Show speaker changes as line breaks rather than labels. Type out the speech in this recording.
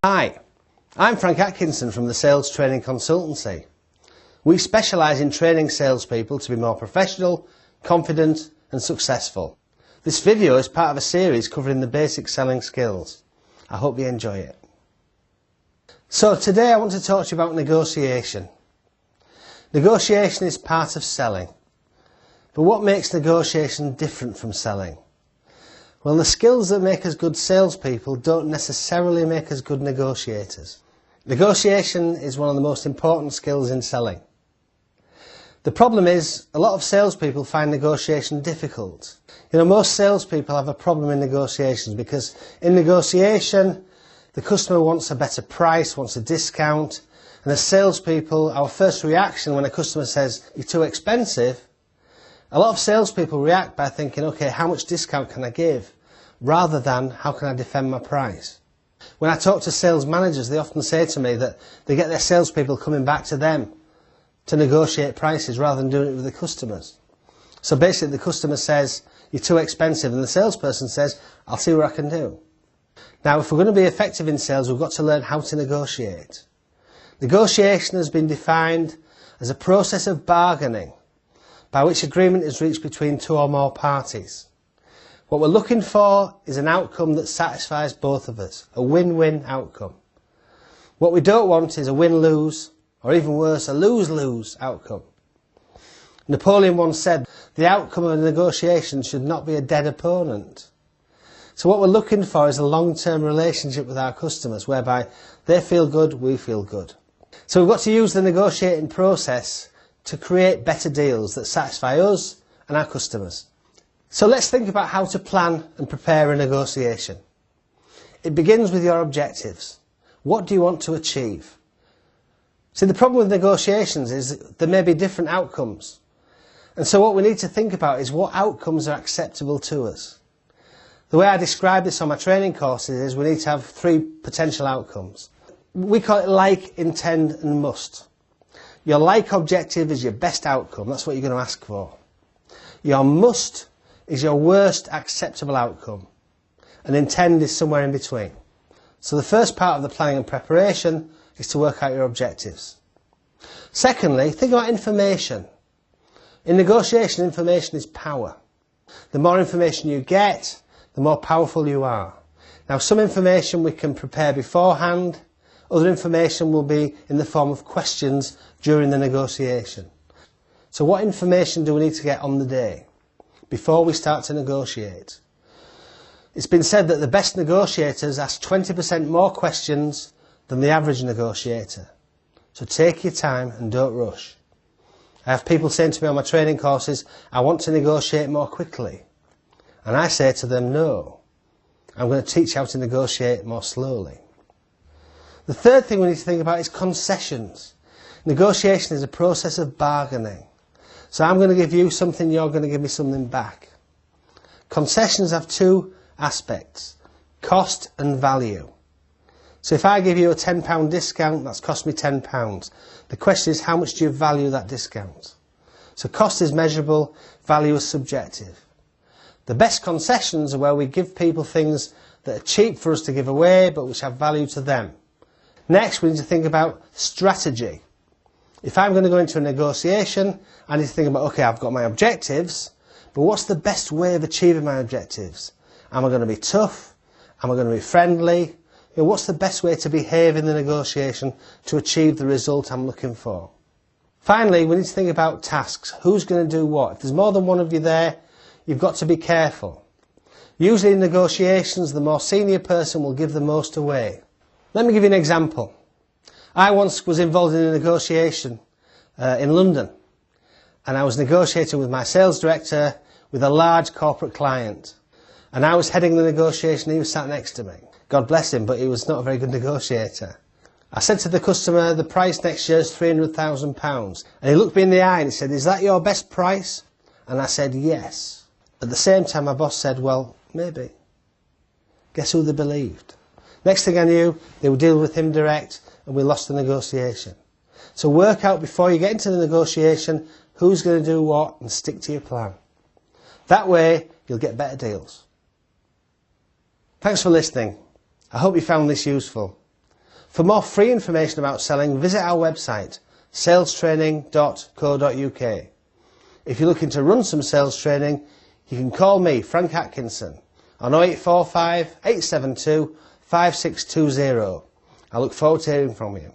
Hi, I'm Frank Atkinson from the Sales Training Consultancy. We specialise in training salespeople to be more professional, confident and successful. This video is part of a series covering the basic selling skills. I hope you enjoy it. So today I want to talk to you about negotiation. Negotiation is part of selling. But what makes negotiation different from selling? Well, the skills that make us good salespeople don't necessarily make us good negotiators. Negotiation is one of the most important skills in selling. The problem is, a lot of salespeople find negotiation difficult. Most salespeople have a problem in negotiations because in negotiation, the customer wants a better price, wants a discount, and as salespeople, our first reaction when a customer says, "You're too expensive," a lot of salespeople react by thinking, okay, how much discount can I give? Rather than, how can I defend my price? When I talk to sales managers, they often say to me that they get their salespeople coming back to them to negotiate prices rather than doing it with the customers. So basically the customer says, "You're too expensive," and the salesperson says, "I'll see what I can do." Now, if we're going to be effective in sales, we've got to learn how to negotiate. Negotiation has been defined as a process of bargaining by which agreement is reached between two or more parties. What we're looking for is an outcome that satisfies both of us, a win-win outcome. What we don't want is a win-lose, or even worse, a lose-lose outcome. Napoleon once said, the outcome of a negotiation should not be a dead opponent. So what we're looking for is a long-term relationship with our customers, whereby they feel good, we feel good. So we've got to use the negotiating process to create better deals that satisfy us and our customers. So let's think about how to plan and prepare a negotiation. It begins with your objectives. What do you want to achieve? See, the problem with negotiations is there may be different outcomes. And so what we need to think about is what outcomes are acceptable to us. The way I describe this on my training courses is we need to have three potential outcomes. We call it like, intend and must. Your like objective is your best outcome. That's what you're going to ask for. Your must is your worst acceptable outcome. And intend is somewhere in between. So the first part of the planning and preparation is to work out your objectives. Secondly, think about information. In negotiation, information is power. The more information you get, the more powerful you are. Now, some information we can prepare beforehand. Other information will be in the form of questions during the negotiation. So what information do we need to get on the day before we start to negotiate? It's been said that the best negotiators ask 20% more questions than the average negotiator. So take your time and don't rush. I have people saying to me on my training courses, "I want to negotiate more quickly." And I say to them, no, I'm going to teach you how to negotiate more slowly. The third thing we need to think about is concessions. Negotiation is a process of bargaining. So I'm going to give you something, you're going to give me something back. Concessions have two aspects, cost and value. So if I give you a £10 discount, that's cost me £10. The question is, how much do you value that discount? So cost is measurable, value is subjective. The best concessions are where we give people things that are cheap for us to give away, but which have value to them. Next, we need to think about strategy. If I'm going to go into a negotiation, I need to think about, okay, I've got my objectives, but what's the best way of achieving my objectives? Am I going to be tough? Am I going to be friendly? What's the best way to behave in the negotiation to achieve the result I'm looking for? Finally, we need to think about tasks. Who's going to do what? If there's more than one of you there, you've got to be careful. Usually in negotiations, the more senior person will give the most away. Let me give you an example. I once was involved in a negotiation in London, and I was negotiating with my sales director with a large corporate client. And I was heading the negotiation, he was sat next to me. God bless him, but he was not a very good negotiator. I said to the customer, the price next year is £300,000. And he looked me in the eye and he said, "Is that your best price?" And I said, "Yes." At the same time, my boss said, "Well, maybe." Guess who they believed? Next thing I knew, they were dealing with him direct, and we lost the negotiation. So work out before you get into the negotiation who's going to do what and stick to your plan. That way, you'll get better deals. Thanks for listening. I hope you found this useful. For more free information about selling, visit our website, salestraining.co.uk. If you're looking to run some sales training, you can call me, Frank Atkinson, on 0845 872 5620. I look forward to hearing from you.